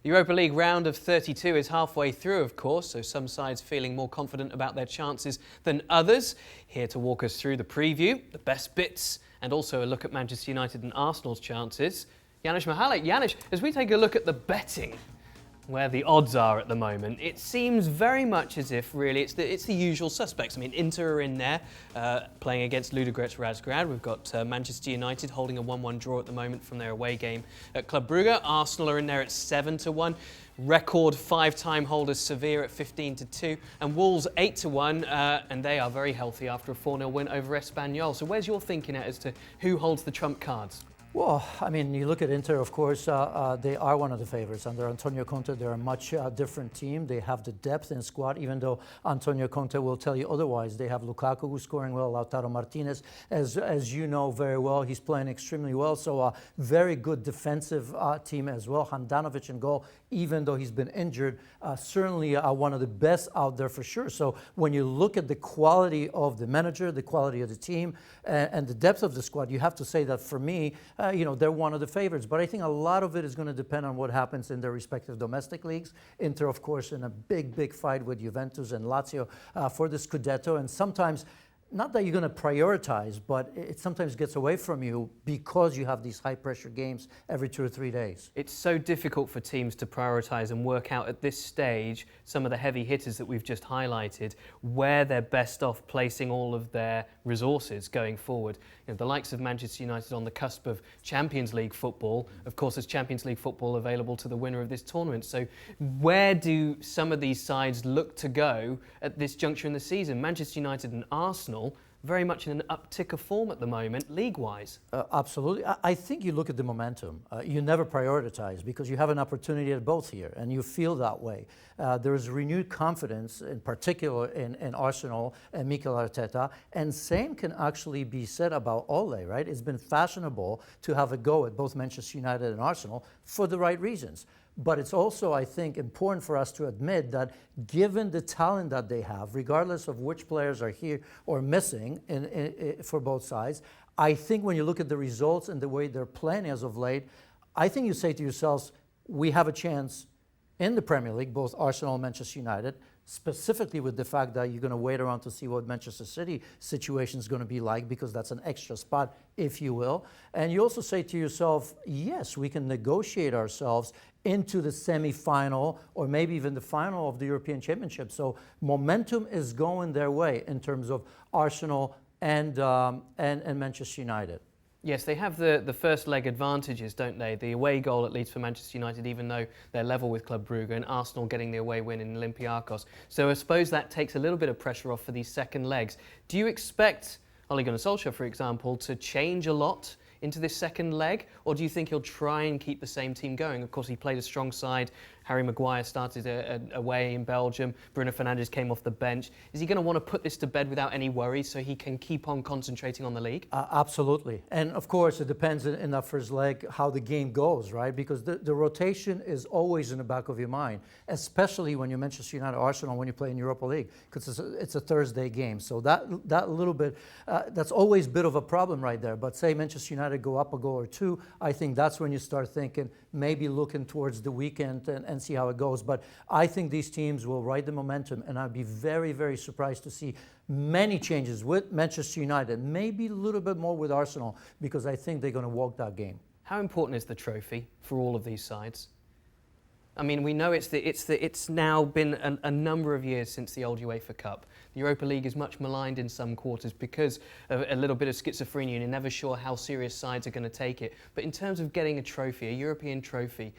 The Europa League round of 32 is halfway through, of course, so some sides feeling more confident about their chances than others. Here to walk us through the preview, the best bits, and also a look at Manchester United and Arsenal's chances, Janusz Michallik. Janusz, as we take a look at the betting, where the odds are at the moment, it seems very much as if really it's the usual suspects. I mean, Inter are in there playing against Ludogorets Razgrad. We've got Manchester United holding a 1-1 draw at the moment from their away game at Club Brugge. Arsenal are in there at 7-1. Record 5-time holders Sevilla at 15-2, and Wolves 8-1, and they are very healthy after a 4-0 win over Espanyol. So where's your thinking at as to who holds the trump cards? Well, I mean, you look at Inter, of course, they are one of the favorites. Under Antonio Conte, they're a much different team. They have the depth in the squad, even though Antonio Conte will tell you otherwise. They have Lukaku, who's scoring well, Lautaro Martinez, as you know very well, he's playing extremely well. So a very good defensive team as well. Handanovic in goal, even though he's been injured, certainly one of the best out there for sure. So when you look at the quality of the manager, the quality of the team, and the depth of the squad, you have to say that for me, they're one of the favorites. But I think a lot of it is going to depend on what happens in their respective domestic leagues. Inter, of course, in a big fight with Juventus and Lazio for the Scudetto. And sometimes, not that you're going to prioritize, but it sometimes gets away from you because you have these high-pressure games every 2 or 3 days. It's so difficult for teams to prioritise and work out at this stage some of the heavy hitters that we've just highlighted, where they're best off placing all of their resources going forward. You know, the likes of Manchester United on the cusp of Champions League football. Of course, there's Champions League football available to the winner of this tournament. So where do some of these sides look to go at this juncture in the season? Manchester United and Arsenal very much in an uptick of form at the moment, league-wise. Absolutely. I think you look at the momentum. You never prioritize because you have an opportunity at both here, and you feel that way. There is renewed confidence, in particular in Arsenal and Mikel Arteta, and same can actually be said about Ole, right? It's been fashionable to have a go at both Manchester United and Arsenal for the right reasons. But it's also, I think, important for us to admit that given the talent that they have, regardless of which players are here or missing for both sides, I think when you look at the results and the way they're playing as of late, I think you say to yourselves, we have a chance in the Premier League, both Arsenal and Manchester United, specifically with the fact that you're going to wait around to see what Manchester City situation is going to be like, because that's an extra spot, if you will. And you also say to yourself, yes, we can negotiate ourselves into the semi-final or maybe even the final of the European Championship. So momentum is going their way in terms of Arsenal and Manchester United. Yes, they have the first leg advantages, don't they? The away goal, at least for Manchester United, even though they're level with Club Brugge, and Arsenal getting the away win in Olympiacos. So I suppose that takes a little bit of pressure off for these second legs. Do you expect Ole Gunnar Solskjaer, for example, to change a lot into this second leg, or do you think he'll try and keep the same team going? Of course, he played a strong side. Harry Maguire started away in Belgium. Bruno Fernandes came off the bench. Is he going to want to put this to bed without any worries so he can keep on concentrating on the league? Absolutely. And of course, it depends in that first leg how the game goes, right? Because the rotation is always in the back of your mind, especially when you Manchester United Arsenal when you play in Europa League, because it's a Thursday game. So that little bit, that's always a bit of a problem right there. But say Manchester United go up a goal or two, I think that's when you start thinking, maybe looking towards the weekend and see how it goes. But I think these teams will ride the momentum, and I'd be very surprised to see many changes with Manchester United, maybe a little bit more with Arsenal, because I think they're going to walk that game. How important is the trophy for all of these sides? I mean, we know it's now been a number of years since the old UEFA Cup. The Europa League is much maligned in some quarters because of a little bit of schizophrenia, and you're never sure how serious sides are going to take it. But in terms of getting a trophy, a European trophy,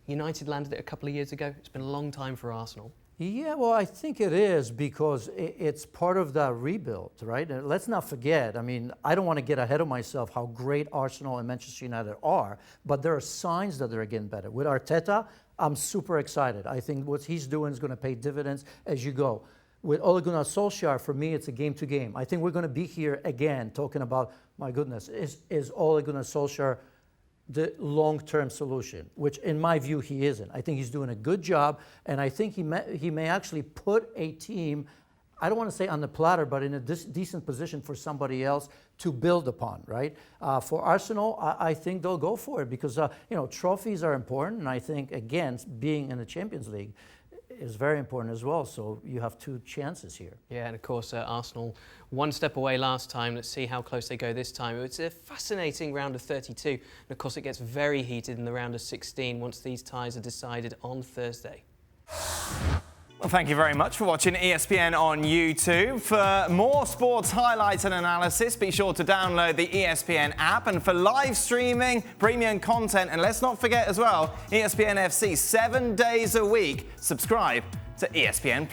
United landed it a couple of years ago. It's been a long time for Arsenal. Yeah, well, I think it is because it's part of that rebuild, right? And let's not forget, I mean, I don't want to get ahead of myself how great Arsenal and Manchester United are, but there are signs that they're getting better. With Arteta, I'm super excited. I think what he's doing is going to pay dividends as you go. With Ole Gunnar Solskjaer, for me, it's a game-to-game. I think we're going to be here again talking about, my goodness, is Ole Gunnar Solskjaer the long-term solution, which in my view he isn't. I think he's doing a good job, and I think he may actually put a team I don't want to say on the platter, but in a decent position for somebody else to build upon, right? For Arsenal, I think they'll go for it because, trophies are important. And I think, again, being in the Champions League is very important as well. So you have 2 chances here. Yeah, and of course, Arsenal one step away last time. Let's see how close they go this time. It's a fascinating round of 32. And of course, it gets very heated in the round of 16 once these ties are decided on Thursday. Well, thank you very much for watching ESPN on YouTube. For more sports highlights and analysis, be sure to download the ESPN app. And for live streaming, premium content, and let's not forget as well, ESPN FC 7 days a week. Subscribe to ESPN+.